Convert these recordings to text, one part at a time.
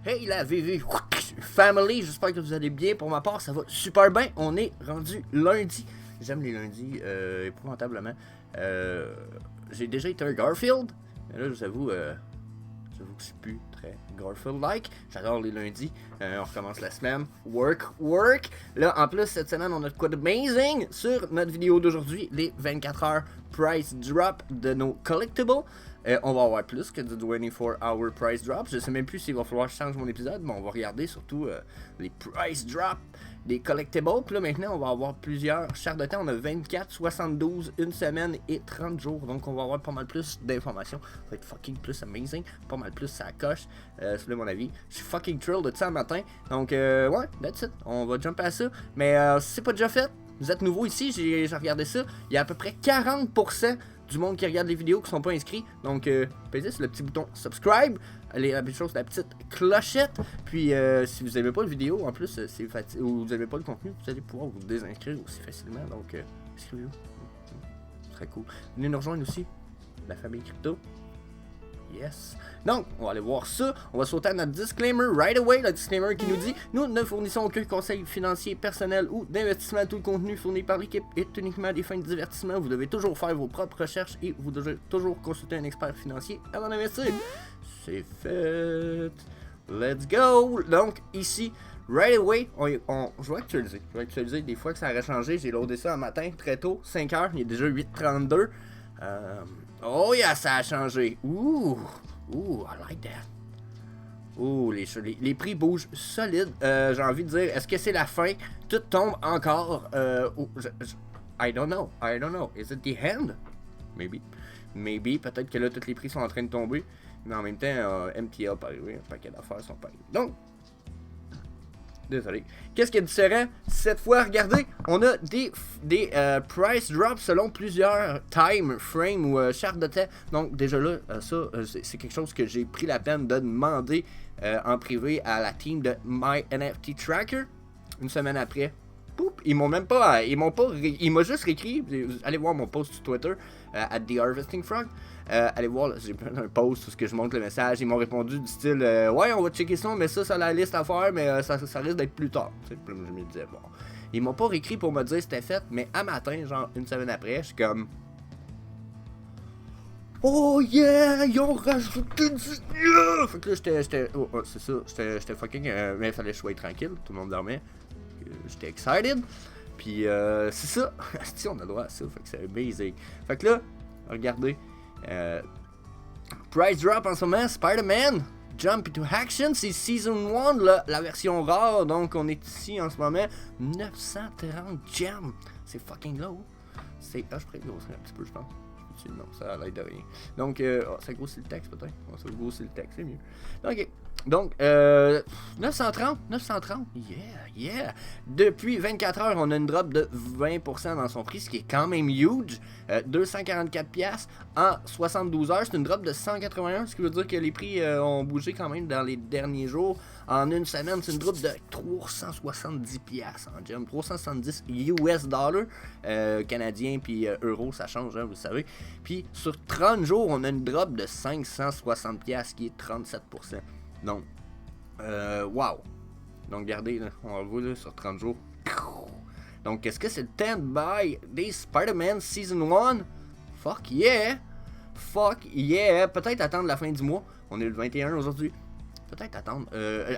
Hey la VV Family, j'espère que vous allez bien. Pour ma part, ça va super bien. On est rendu lundi. J'aime les lundis, épouvantablement. J'ai déjà été un Garfield. Mais là, j'avoue que je suis plus très Garfield-like. J'adore les lundis. On recommence la semaine. Work. Là, en plus, cette semaine, on a de quoi d'amazing sur notre vidéo d'aujourd'hui. Les 24 heures price drop de nos collectibles. On va avoir plus que du 24 hour price drop. Je sais même plus s'il va falloir que je change mon épisode, mais on va regarder surtout les price drop des collectibles. Puis là maintenant on va avoir plusieurs chars de temps. On a 24, 72, une semaine et 30 jours. Donc on va avoir pas mal plus d'informations. Ça va être fucking plus amazing. Pas mal plus ça coche. C'est mon avis. Je suis fucking thrilled de ça le matin. Donc ouais, that's it. On va jumper à ça. Mais si c'est pas déjà fait, vous êtes nouveau ici, j'ai regardé ça. Il y a à peu près 40% du monde qui regarde les vidéos qui sont pas inscrits. Donc, pesez sur le petit bouton subscribe. La petite chose, la petite clochette. Puis, si vous n'aimez pas la vidéo, en plus, c'est facile. Ou vous n'aimez pas le contenu, vous allez pouvoir vous désinscrire aussi facilement. Donc, inscrivez-vous. Ce serait cool. Venez nous rejoindre aussi, la famille crypto. Yes. Donc, on va aller voir ça. On va sauter à notre disclaimer right away. Le disclaimer qui nous dit: nous ne fournissons aucun conseil financier, personnel ou d'investissement. Tout le contenu fourni par l'équipe est uniquement à des fins de divertissement. Vous devez toujours faire vos propres recherches et vous devez toujours consulter un expert financier avant d'investir. C'est fait. Let's go. Donc, ici, right away, je vais actualiser. Des fois que ça aurait changé. J'ai loadé ça un matin, très tôt, 5h. Il est déjà 8h32. Oh yeah, ça a changé. Ouh, I like that. Ouh, les prix bougent solide. J'ai envie de dire, est-ce que c'est la fin? Tout tombe encore. I don't know. Is it the end? Maybe. Peut-être que là, tous les prix sont en train de tomber. Mais en même temps, MTL pas arrivé. Un paquet d'affaires sont pas arrivées. Donc, désolé. Qu'est-ce qui est différent cette fois? Regardez, on a des price drops selon plusieurs time frames ou chartes de temps. Donc déjà là, ça, c'est quelque chose que j'ai pris la peine de demander en privé à la team de My NFT Tracker. Une semaine après, poup, ils m'ont juste réécrit. Allez voir mon post sur Twitter, at The Harvesting Frog. Allez voir, là, j'ai un post où je montre le message. Ils m'ont répondu du style ouais, on va checker ça, mais ça a la liste à faire, mais ça risque d'être plus tard. Puis je me disais, bon. Ils m'ont pas réécrit pour me dire c'était fait, mais à matin, genre une semaine après, je suis comme: oh yeah, ils ont rajouté du. Fait que là, j'étais. C'est ça, j'étais fucking. Mais il fallait que je sois tranquille, tout le monde dormait. J'étais excited. Puis c'est ça. Si on a le droit à ça, fait que c'est amazing. Fait que là, regardez. Price drop en ce moment, Spider-Man Jump into Action, c'est Season 1, la version rare. Donc on est ici en ce moment, 930 gems. C'est fucking low. Je pourrais grossir un petit peu, je pense. Non, ça a l'air de rien. Donc, ça grossit le texte peut-être. Ça grossit le texte, c'est mieux. Ok. Donc, 930. Yeah. Depuis 24 heures, on a une drop de 20% dans son prix, ce qui est quand même huge. 244$ en 72 heures. C'est une drop de 181, ce qui veut dire que les prix ont bougé quand même dans les derniers jours. En une semaine, c'est une drop de 370$ en gem. 370 US dollars canadiens puis euros, ça change, hein, vous le savez. Puis sur 30 jours, on a une drop de 560$, qui est 37%. Donc, wow. Donc, regardez, là, on va le voir là, sur 30 jours. Donc, est-ce que c'est le temps de buy des Spider-Man Season 1? Fuck yeah! Peut-être attendre la fin du mois. On est le 21 aujourd'hui. Peut-être attendre.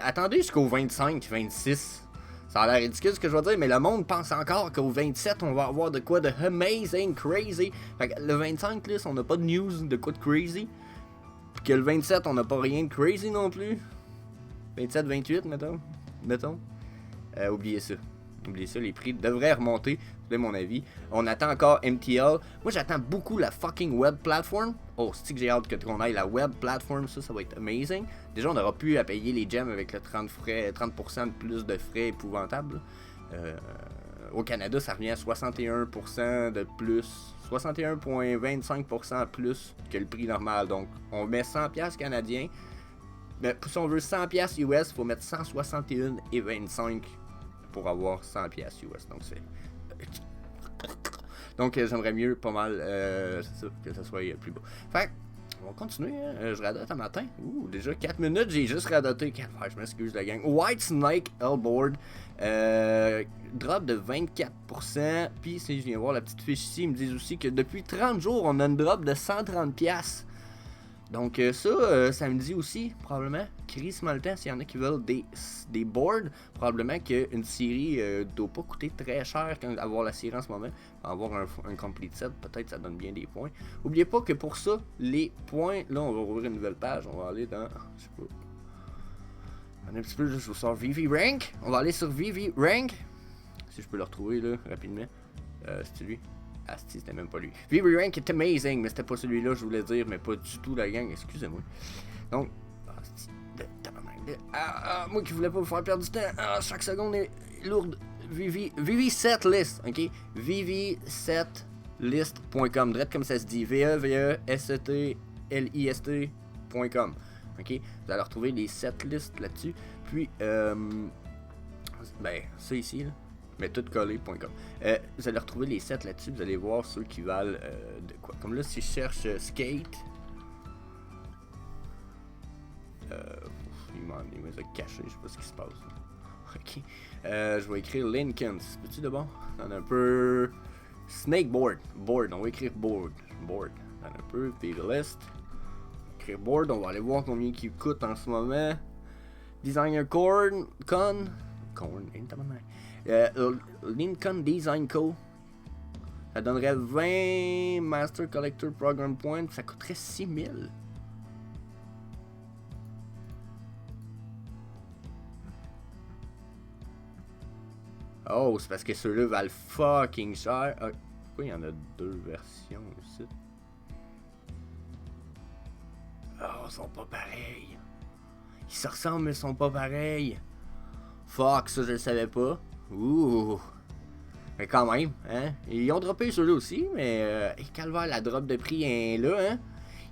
Attendez jusqu'au 25, 26. Ça a l'air ridicule ce que je vais dire, mais le monde pense encore qu'au 27, on va avoir de quoi de amazing, crazy. Fait que le 25, là, on n'a pas de news de quoi de crazy. Puis que le 27, on n'a pas rien de crazy non plus. 27, 28, mettons. Oubliez ça, les prix devraient remonter, c'est mon avis. On attend encore MTL. Moi, j'attends beaucoup la fucking web platform. Oh, c'est que j'ai hâte qu'on aille la web platform, ça va être amazing. Déjà, on n'aura plus à payer les gems avec le 30% de plus de frais épouvantables. Au Canada, ça revient à 61% de plus, 61,25% plus que le prix normal. Donc, on met 100$ canadiens. Mais si on veut 100$ US, il faut mettre 161,25$ pour avoir 100$ US. Donc, c'est. Donc, j'aimerais mieux pas mal c'est ça, que ça soit plus bas. Fait on va continuer, hein. Je radote un matin. Ouh, déjà 4 minutes, j'ai juste radoté. Je m'excuse la gang. White Snake Hellboard. Drop de 24%. Puis si je viens voir la petite fiche ici, ils me disent aussi que depuis 30 jours, on a une drop de 130$. Donc ça, ça me dit aussi, probablement, Chris Maltan, s'il y en a qui veulent des boards, probablement qu'une série doit pas coûter très cher quand avoir la série en ce moment. Avoir un complete set, peut-être ça donne bien des points. Oubliez pas que pour ça, les points, là on va ouvrir une nouvelle page, on va aller dans, je sais pas, un petit peu, je vous sors VV Rank, on va aller sur VV Rank, si je peux le retrouver là, rapidement, c'est lui. Ah, c'était même pas lui. VV Rank est amazing, mais c'était pas celui-là, je voulais dire, mais pas du tout la gang, excusez-moi. Donc, moi qui voulais pas vous faire perdre du temps, chaque seconde est lourde. VV7list, ok? VV7list.com, direct comme ça se dit, VEVESTLIST.com, ok? Vous allez retrouver les 7 listes là-dessus, puis, ben, ça ici, là. Mais tout collé.com. Vous allez retrouver les sets là-dessus, vous allez voir ceux qui valent de quoi. Comme là, si je cherche Skate, il m'a caché, je sais pas ce qui se passe. Ok. Je vais écrire Lincoln, c'est petit de bon? On a un peu. Snakeboard, board, on va écrire board. Board, on a un peu. Puis list. Écrire board, on va aller voir combien il coûte en ce moment. Designer Corn, Lincoln Design Co. Ça donnerait 20 Master Collector Program Points, ça coûterait 6000. Oh, c'est parce que ceux-là valent fucking cher. Ah, pourquoi il y en a deux versions ici? Oh, ils sont pas pareils. Ils se ressemblent mais ils sont pas pareils. Fuck, ça je le savais pas. Ouh. Mais quand même, hein. Ils ont droppé ceux-là aussi, mais calvaire, la drop de prix est là, hein.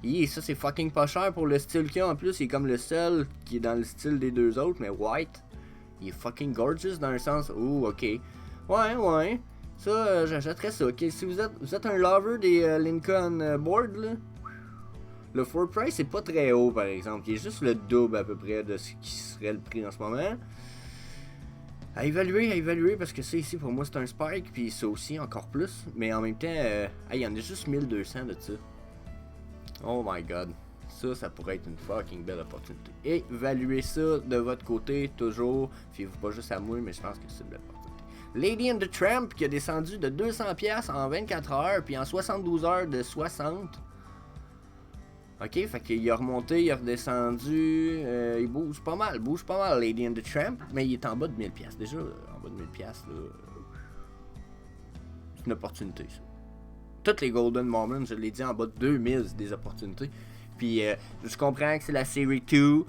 Et ça c'est fucking pas cher pour le style qu'il y a en plus. Il est comme le seul qui est dans le style des deux autres, mais white. Il est fucking gorgeous dans un sens. Ouh, ok. Ouais. Ça, j'achèterais ça. Ok, si vous êtes un lover des Lincoln Board, là. Le floor price est pas très haut par exemple. Il est juste le double à peu près de ce qui serait le prix en ce moment. À évaluer parce que ça ici pour moi c'est un Spike, puis ça aussi encore plus, mais en même temps, il y en a juste 1200 de ça. Oh my god, ça pourrait être une fucking belle opportunité. Évaluez ça de votre côté toujours, fiez-vous pas juste à moi, mais je pense que c'est une belle opportunité. Lady and the Tramp qui a descendu de 200$ en 24 heures, puis en 72 heures de 60. Ok, fait qu'il a remonté, il a redescendu, il bouge pas mal, Lady and the Tramp, mais il est en bas de 1000$. Déjà, en bas de 1000$, là, c'est une opportunité, ça. Toutes les Golden Moments, je l'ai dit, en bas de 2000, c'est des opportunités. Puis, je comprends que c'est la série 2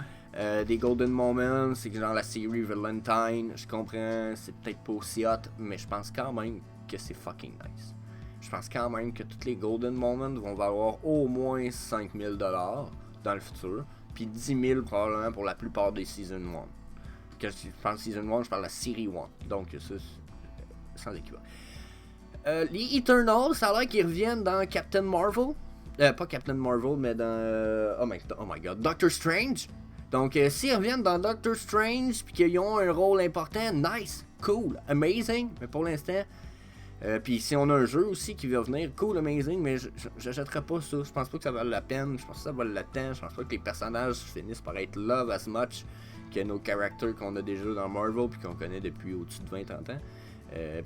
des Golden Moments, c'est genre la série Valentine, je comprends, c'est peut-être pas aussi hot, mais je pense quand même que c'est fucking nice. Je pense quand même que tous les Golden Moments vont valoir au moins 5000$ dans le futur. Puis 10 000 probablement pour la plupart des Season 1. Quand je parle Season 1, je parle de la série 1. Donc ça, sans équivalent. Les Eternals, ça a l'air qu'ils reviennent dans Captain Marvel. Pas Captain Marvel, mais dans... oh my god, Doctor Strange. Donc s'ils reviennent dans Doctor Strange, puis qu'ils ont un rôle important, nice, cool, amazing. Mais pour l'instant... puis si on a un jeu aussi qui va venir, cool, amazing, mais j'achèterais pas ça. Je pense pas que ça vaut la peine. Je pense que ça vaut le temps. Je pense pas que les personnages finissent par être love as much que nos characters qu'on a déjà dans Marvel puis qu'on connaît depuis au-dessus de 20-30 ans.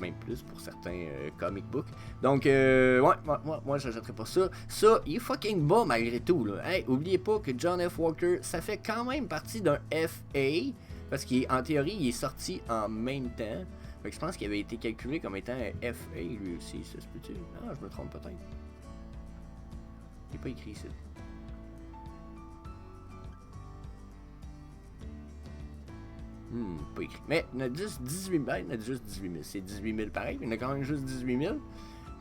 Même plus pour certains comic books. Donc, moi j'achèterais pas ça. Ça, il est fucking bas malgré tout, là. Hey, oubliez pas que John F. Walker, ça fait quand même partie d'un FA. Parce qu'en théorie, il est sorti en même temps. Fait que je pense qu'il avait été calculé comme étant un FA lui aussi, ça se peut-tu? Ah, je me trompe peut-être. Il n'est pas écrit ici. Pas écrit. Mais il y en a juste 18 000. C'est 18 000 pareil, mais il y en a quand même juste 18 000.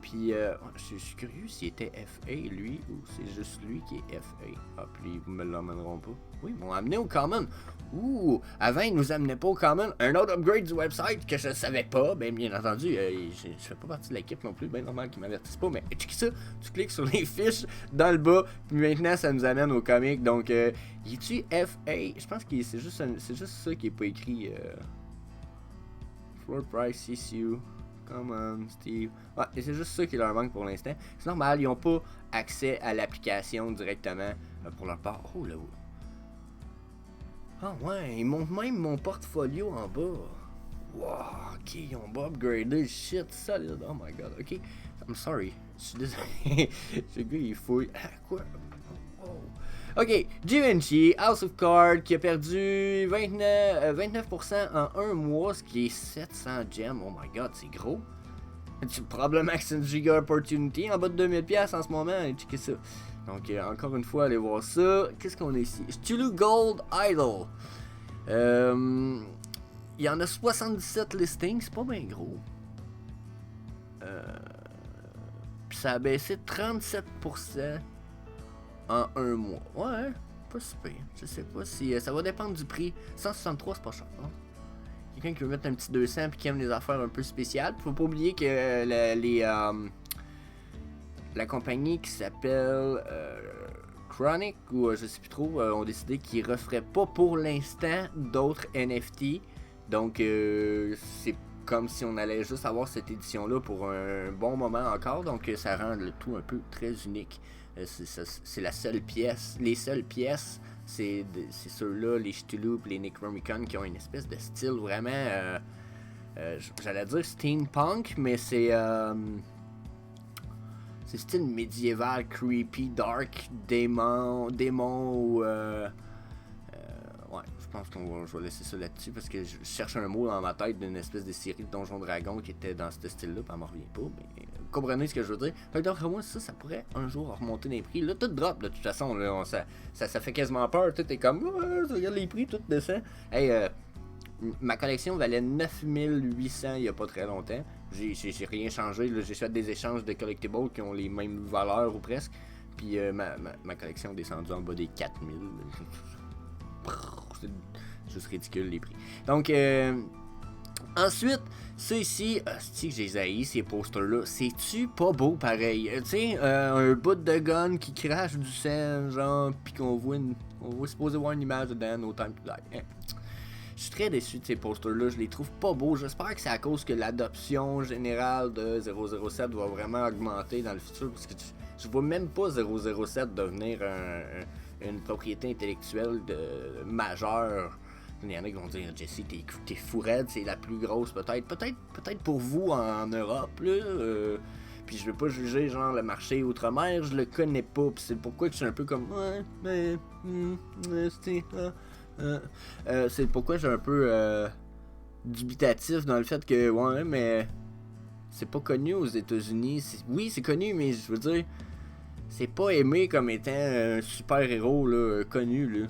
Puis, je suis curieux s'il était FA, lui, ou c'est juste lui qui est FA. Ah, puis vous me l'emmèneront pas. Oui, ils m'ont amené au Common. Ouh, avant, ils nous amenaient pas au Common. Un autre upgrade du website que je savais pas. Ben, bien entendu, je fais pas partie de l'équipe non plus. Ben normal qu'ils m'avertissent pas. Mais check ça, tu cliques sur les fiches dans le bas. Puis maintenant, ça nous amène au comic. Donc, il est-tu FA? Je pense que c'est juste ça qui est pas écrit. Floor price issue. Come on, Steve. Ouais, et c'est juste ça qui leur manque pour l'instant. C'est normal, ils n'ont pas accès à l'application directement pour leur part. Oh là. Ah ouais, ils montent même mon portfolio en bas. Wow, ok, ils ont pas upgradé. Shit, solide. Oh my god, ok. I'm sorry. Je suis désolé. Ce gars, il fouille. Ah, quoi? Oh. Ok, Givenchy, House of Cards, qui a perdu 29% en un mois, ce qui est 700 gems. Oh my god, c'est gros. Probablement que c'est une giga opportunity en bas de 2000$ en ce moment. Checkez ça. Donc, encore une fois, allez voir ça. Qu'est-ce qu'on a ici? Stulu Gold Idol. Il y en a 77 listings, c'est pas bien gros. Puis ça a baissé de 37% en un mois. Ouais, pas super. Je sais pas si. Ça va dépendre du prix. 163, c'est pas cher. Hein? Quelqu'un qui veut mettre un petit 200 puis qui aime les affaires un peu spéciales. Faut pas oublier que la compagnie qui s'appelle Chronic, ou je sais plus trop, ont décidé qu'ils referaient pas pour l'instant d'autres NFT. Donc, c'est comme si on allait juste avoir cette édition-là pour un bon moment encore. Donc, ça rend le tout un peu très unique. C'est la seule pièce. Les seules pièces, c'est ceux-là, les Cthulhu et les Necronomicon, qui ont une espèce de style vraiment... j'allais dire steampunk, mais c'est style médiéval, creepy, dark, démon ou... ouais, je pense je vais laisser ça là-dessus parce que je cherche un mot dans ma tête d'une espèce de série de Donjons Dragons qui était dans ce style-là, puis elle m'en revient pas, mais vous comprenez ce que je veux dire. Fait que d'après moi, ça pourrait un jour remonter les prix. Là, tout drop de toute façon, là, ça fait quasiment peur, tout est comme, regarde les prix, tout descend. Hey, ma collection valait 9800 il y a pas très longtemps. J'ai rien changé, là. J'ai fait des échanges de collectibles qui ont les mêmes valeurs ou presque. Puis ma collection est descendue en bas des 4000. C'est juste ridicule les prix. Donc, ensuite, ça ici, c'est que j'ai haï ces posters-là. C'est-tu pas beau pareil? Tu sais, un bout de gun qui crache du sang, genre, pis qu'on voit supposé voir une image dedans, No Time to Die. Hein? Je suis très déçu de ces posters-là, je les trouve pas beaux. J'espère que c'est à cause que l'adoption générale de 007 va vraiment augmenter dans le futur, parce que je vois même pas 007 devenir une propriété intellectuelle majeure. Il y en a qui vont dire, Jesse, t'es fou raide, c'est la plus grosse peut-être pour vous en Europe, là. Puis je veux pas juger genre le marché outre-mer, je le connais pas, puis c'est pourquoi que je suis un peu comme c'est pourquoi je suis un peu dubitatif dans le fait que ouais, mais c'est pas connu aux États-Unis. Oui, c'est connu, mais je veux dire, c'est pas aimé comme étant un super héros là, connu là.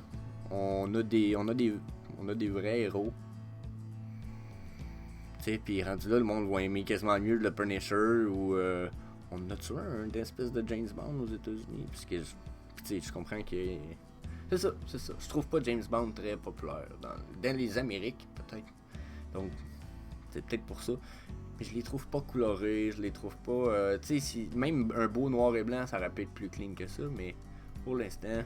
On a des vrais héros. Tu sais, puis rendu là, le monde va aimer quasiment mieux le Punisher ou on a-tu un espèce de James Bond aux États-Unis, puisque tu sais, je comprends que c'est ça. Je trouve pas James Bond très populaire dans les Amériques, peut-être. Donc, c'est peut-être pour ça. Mais je les trouve pas colorés, je les trouve pas... tu sais, même un beau noir et blanc, ça aurait pu être plus clean que ça, mais pour l'instant,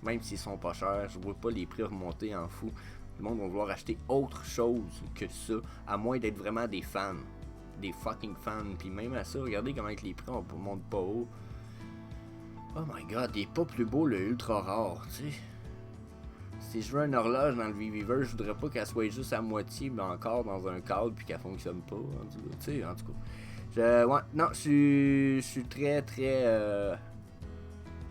même s'ils sont pas chers, je vois pas les prix remonter en fou. Le monde va vouloir acheter autre chose que ça, à moins d'être vraiment des fans. Des fucking fans. Puis même à ça, regardez comment les prix montent pas haut. Oh my god, il est pas plus beau le ultra rare, tu sais. Si je veux une horloge dans le VVverse, je voudrais pas qu'elle soit juste à moitié, mais encore dans un cadre puis qu'elle fonctionne pas. Tu sais, en tout cas. Ouais, non, je suis très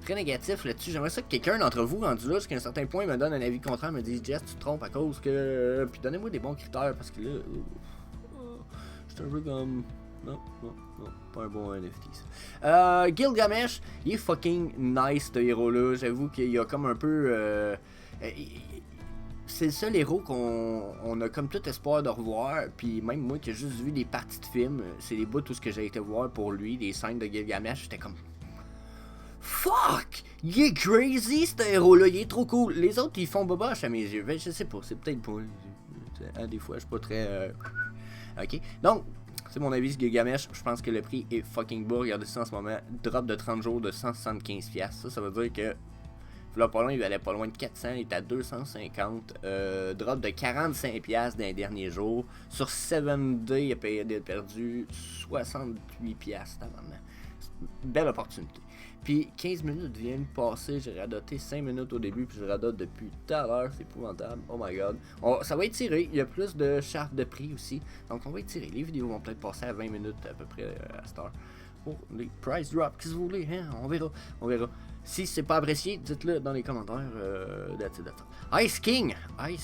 négatif là-dessus. J'aimerais ça que quelqu'un d'entre vous, rendu là, jusqu'à un certain point, me donne un avis contraire, me dise Jess, tu te trompes à cause que. Puis donnez-moi des bons critères parce que là. Je suis un peu comme. Non, pas un bon NFT ça. Gilgamesh, il est fucking nice ce héros-là. J'avoue qu'il y a comme un peu. c'est le seul héros qu'on a comme tout espoir de revoir. Puis même moi qui ai juste vu des parties de films, c'est les bouts tout ce que j'ai été voir pour lui, des scènes de Gilgamesh, j'étais comme fuck! Il est crazy ce héros-là, il est trop cool. Les autres ils font boboche à mes yeux. Ben, je sais pas, c'est peut-être pas. Des fois je suis pas très. Ok. Donc, c'est mon avis sur Gilgamesh. Je pense que le prix est fucking bas. Regardez ça en ce moment. Drop de 30 jours de 175$. Ça veut dire que là, pas loin, il valait pas loin de 400, il est à 250. Drop de 45$ dans les derniers jours. Sur 7 Day, il a perdu 68$. Belle opportunité. Puis 15 minutes viennent passer, j'ai radoté 5 minutes au début, puis je radote depuis tout à l'heure, c'est épouvantable. Oh my god. Ça va être tiré, il y a plus de chartes de prix aussi. Donc on va étirer. Les vidéos vont peut-être passer à 20 minutes à peu près à cette heure. Pour les price drops, qu'est-ce que vous voulez, hein? On verra. Si c'est pas apprécié, dites-le dans les commentaires. That's it. Ice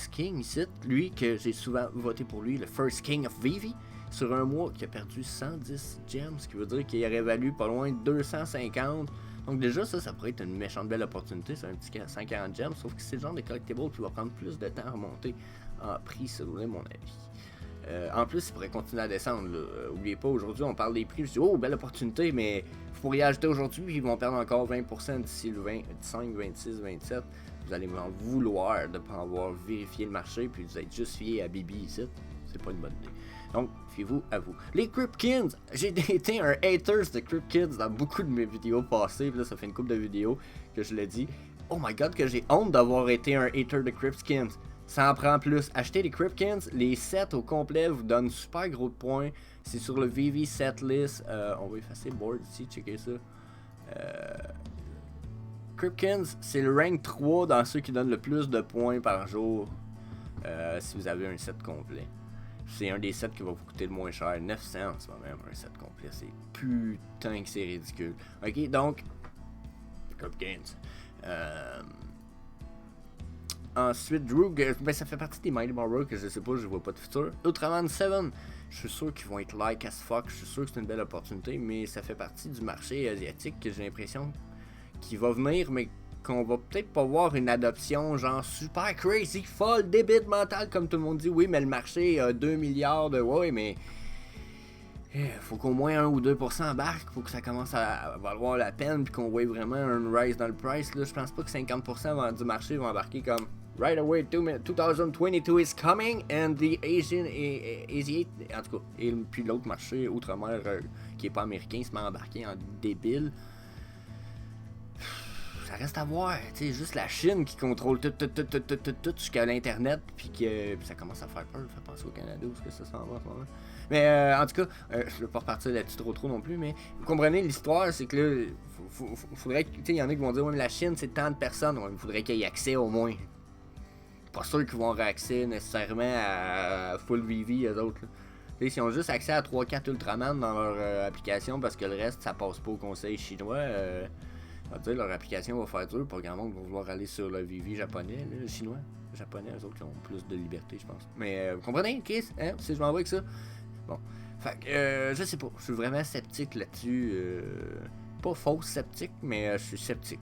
King ici, lui que j'ai souvent voté pour lui, le First King of Vivi, sur un mois qui a perdu 110 gems, ce qui veut dire qu'il aurait valu pas loin de 250. Donc déjà ça pourrait être une méchante belle opportunité, c'est un petit 140 gems, sauf que c'est le genre de collectible qui va prendre plus de temps à remonter en prix, ça doit être mon avis. En plus, il pourrait continuer à descendre. Oubliez pas, aujourd'hui, on parle des prix. Je dis, oh, belle opportunité, mais il faut y ajouter aujourd'hui. Ils vont perdre encore 20% d'ici le 25, 26, 27. Vous allez m'en vouloir de ne pas avoir vérifié le marché, puis vous êtes juste fié à Bibi ici. C'est pas une bonne idée. Donc, fiez-vous à vous. Les Cryptkins, j'ai été un haters de Cryptkins dans beaucoup de mes vidéos passées. Puis là, ça fait une couple de vidéos que je l'ai dit. Oh my god, que j'ai honte d'avoir été un hater de Cryptkins. Ça en prend plus. Achetez les Cryptkins, les sets au complet vous donnent super gros de points. C'est sur le VV Setlist. On va effacer le board ici, checkez ça. Cryptkins, c'est le rank 3 dans ceux qui donnent le plus de points par jour. Si vous avez un set complet. C'est un des sets qui va vous coûter le moins cher. 900 en ce moment, un set complet. C'est putain que c'est ridicule. Ok, donc, Cryptkins. Ensuite, Drew, ben ça fait partie des Mighty Morrow que je sais pas, je vois pas de futur. Ultraman 7, je suis sûr qu'ils vont être like as fuck, je suis sûr que c'est une belle opportunité, mais ça fait partie du marché asiatique que j'ai l'impression qu'il va venir, mais qu'on va peut-être pas voir une adoption genre super crazy, folle, débile mentale comme tout le monde dit. Oui, mais le marché a 2 milliards de... Ouais, mais... faut qu'au moins 1 ou 2% embarque pour que ça commence à valoir la peine puis qu'on voit vraiment un rise dans le price. Là, je pense pas que 50% du marché vont embarquer comme right away 2022 is coming and the Asian en tout cas, et puis l'autre marché outre-mer qui est pas américain se met à embarquer en débile. Ça reste à voir, tu sais, juste la Chine qui contrôle tout jusqu'à l'internet puis que ça commence à faire peur, ça fait penser au Canada où est-ce que ça s'en va en ce moment. Mais en tout cas, je veux pas repartir là-dessus trop non plus, mais vous comprenez l'histoire, c'est que là, faudrait que, tu sais, il y en a qui vont dire, ouais, mais la Chine, c'est tant de personnes, il faudrait qu'il y ait accès au moins. Pas sûr qu'ils vont avoir accès nécessairement à full VV, eux autres. S'ils ont juste accès à 3-4 Ultraman dans leur application parce que le reste, ça passe pas au conseil chinois, on va dire, leur application va faire dur, pas grand monde va vouloir aller sur le VV japonais, là, chinois. Les japonais, eux autres, qui ont plus de liberté, je pense. Mais vous comprenez, Chris? Hein? Si je m'en vais avec ça. Bon. Fait que, je sais pas. Je suis vraiment sceptique là-dessus. Pas fausse sceptique, mais je suis sceptique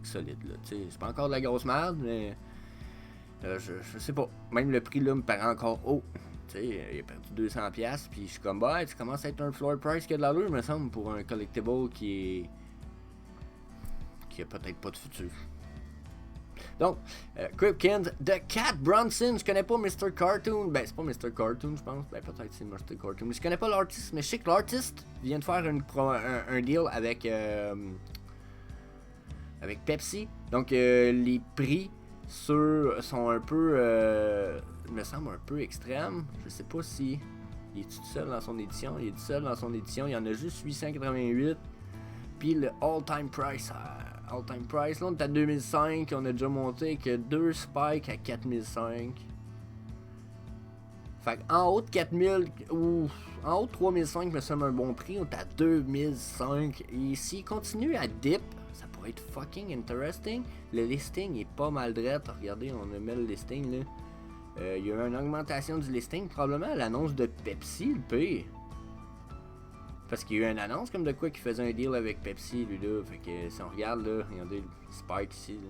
solide, là. Tu sais, c'est pas encore de la grosse merde, mais. Je sais pas. Même le prix, là, me paraît encore haut. Tu sais, il a perdu 200$, puis je suis comme, bah, tu commences à être un floor price qui a de l'allure, me semble, pour un collectible qui a peut-être pas de futur. Donc, Cryptkins de Cat Bronson. Je connais pas Mr. Cartoon. Ben, c'est pas Mr. Cartoon, je pense. Ben, peut-être c'est Mr. Cartoon. Mais je connais pas l'artiste. Mais je sais que l'artiste vient de faire un deal avec Pepsi. Donc, les prix sont un peu, me semble un peu extrêmes. Je sais pas si il est tout seul dans son édition. Il est tout seul dans son édition. Il y en a juste 888. Puis le all-time price, là on est à 2005, on a déjà monté que 2 spikes à 4005. Fait en haut de 4000, ou en haut de 3005 me semble un bon prix, on est à 2005. Et s'il continue à dip, ça pourrait être fucking interesting. Le listing est pas mal drette, regardez, on a mis le listing là. Il y a eu une augmentation du listing, probablement à l'annonce de Pepsi, le pire. Parce qu'il y a eu une annonce comme de quoi qu'il faisait un deal avec Pepsi, lui là. Fait que si on regarde là, regardez le spike ici là.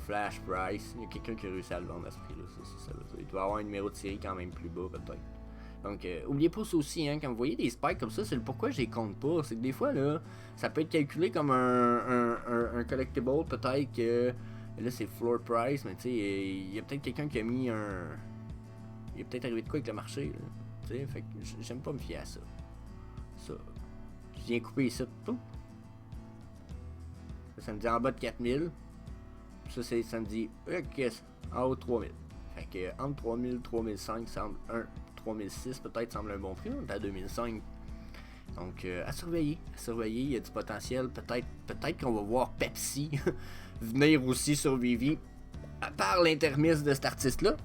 Flash Price. Il y a quelqu'un qui a réussi à le vendre à ce prix-là. Ça veut dire. Il doit avoir un numéro de série quand même plus bas, peut-être. Donc, oubliez pas ça aussi, hein, quand vous voyez des spikes comme ça, c'est le pourquoi je les compte pas. C'est que des fois, là, ça peut être calculé comme un collectible, peut-être que là, c'est floor price, mais tu sais, il y a peut-être quelqu'un qui a mis un... Il est peut-être arrivé de quoi avec le marché, là. Tu sais, fait que j'aime pas me fier à ça. Ça. Je viens couper ici, tout. Ça me dit en bas de 4000. Ça me dit, en haut de 3000. Fait que entre 3000 et 3005 semble 3006 peut-être semble un bon prix, on est à 2005. Donc à surveiller, il y a du potentiel, peut-être qu'on va voir Pepsi venir aussi sur Vivi par l'intermiss de cet artiste-là.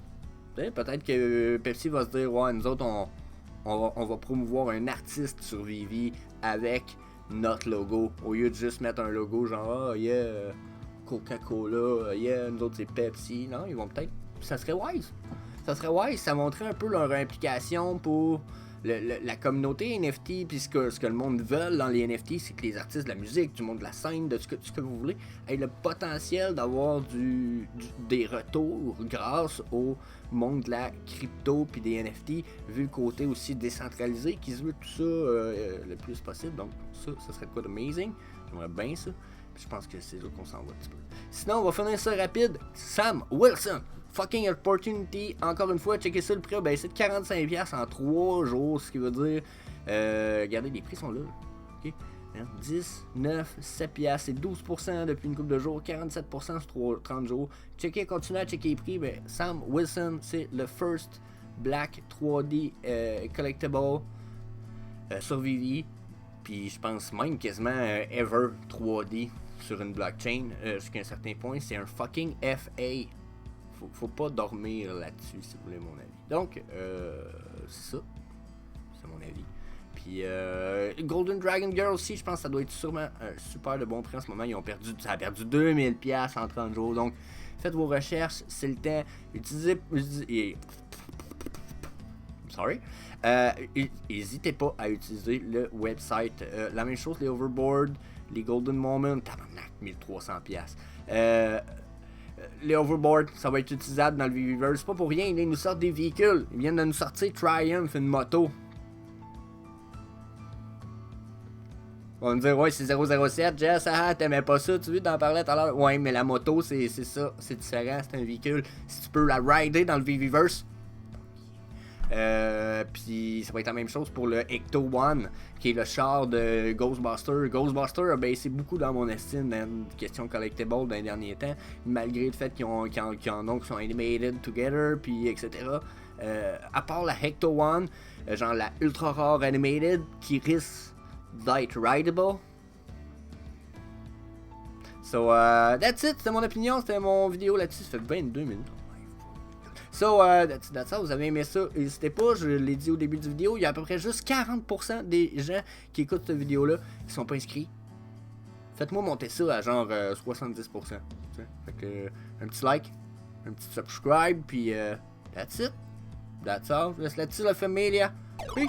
Peut-être que Pepsi va se dire, ouais, nous autres on va promouvoir un artiste sur Vivi avec notre logo, au lieu de juste mettre un logo genre, Coca-Cola, nous autres c'est Pepsi. Non, ils vont peut-être, ça serait wise, ça montrait un peu leur implication pour la communauté NFT, puis ce que le monde veut dans les NFT, c'est que les artistes de la musique, du monde de la scène, de ce que vous voulez, aient le potentiel d'avoir des retours grâce au monde de la crypto puis des NFT, vu le côté aussi décentralisé qui se veut tout ça le plus possible. Donc ça serait quoi d'amazing, j'aimerais bien ça. Puis je pense que c'est là qu'on s'en va un petit peu. Sinon, on va finir ça rapide. Sam Wilson, fucking opportunity. Encore une fois, checkez ça, le prix a baissé de 45$ en 3 jours, ce qui veut dire, regardez, les prix sont là. Okay. 10, 9, 7$, c'est 12% depuis une couple de jours, 47% sur 30 jours. Continuez à checker les prix. Ben, Sam Wilson, c'est le first black 3D collectible sur Vivi. Puis je pense même quasiment ever 3D sur une blockchain jusqu'à un certain point. C'est un fucking FA. Faut pas dormir là-dessus, si vous voulez mon avis. Donc, c'est ça. C'est mon avis. Puis, Golden Dragon Girl aussi, je pense que ça doit être sûrement un super de bon prix en ce moment. Ça a perdu 2000$ en 30 jours. Donc, faites vos recherches, c'est le temps. Utilisez... Sorry. N'hésitez pas à utiliser le website. La même chose, les overboard, les golden moment, tabarnak, 1300$. Les overboard, ça va être utilisable dans le Viviverse. C'est pas pour rien, ils nous sortent des véhicules. Ils viennent de nous sortir Triumph, une moto. On va me dire, ouais, c'est 007, Jess, t'aimais pas ça, tu veux, t'en parlais tout à l'heure. Ouais, mais la moto, c'est ça, c'est différent, c'est un véhicule. Si tu peux la rider dans le Viviverse. Puis ça va être la même chose pour le Ecto One, qui est le char de Ghostbuster. Ghostbuster a baissé beaucoup dans mon estime dans une question collectible dans les derniers temps, malgré le fait qu'ils sont animated together, puis etc. À part la Ecto One, genre la ultra rare animated, qui risque d'être rideable. So, that's it, c'était mon opinion, c'était mon vidéo là-dessus, ça fait 22 minutes. So, that's all. Vous avez aimé ça, n'hésitez pas, je l'ai dit au début du vidéo, il y a à peu près juste 40% des gens qui écoutent cette vidéo-là qui sont pas inscrits. Faites-moi monter ça à genre 70%. Fait que, un petit like, un petit subscribe, puis that's it. That's all. Je laisse là-dessus la familia. Peace.